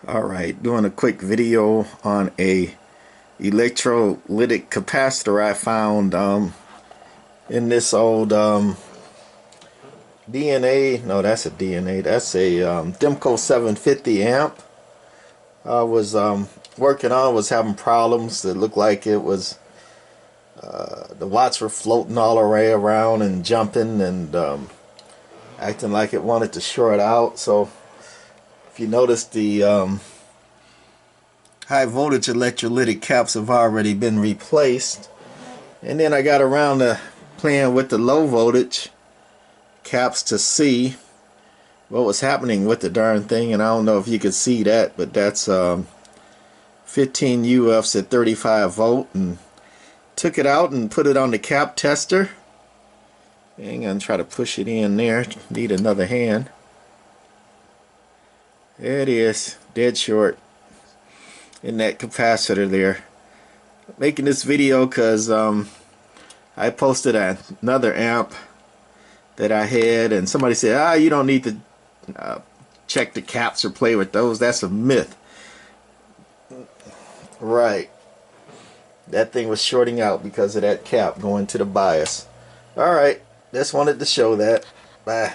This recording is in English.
Alright, doing a quick video on a electrolytic capacitor I found in this old DNA. No, that's a DNA. That's a Demco 750 amp. I was working on, was having problems. It looked like it was the watts were floating all the way around and jumping and acting like it wanted to short out. So if you notice, the high voltage electrolytic caps have already been replaced, and then I got around to playing with the low voltage caps to see what was happening with the darn thing. And I don't know if you could see that, but that's 15 UFs at 35 volt, and took it out and put it on the cap tester. I'm gonna try to push it in there. Need another hand. There it is, dead short in that capacitor there. Making this video because I posted another amp that I had, and somebody said, you don't need to check the caps or play with those. That's a myth. Right, that thing was shorting out because of that cap going to the bias. Alright, just wanted to show that. Bye.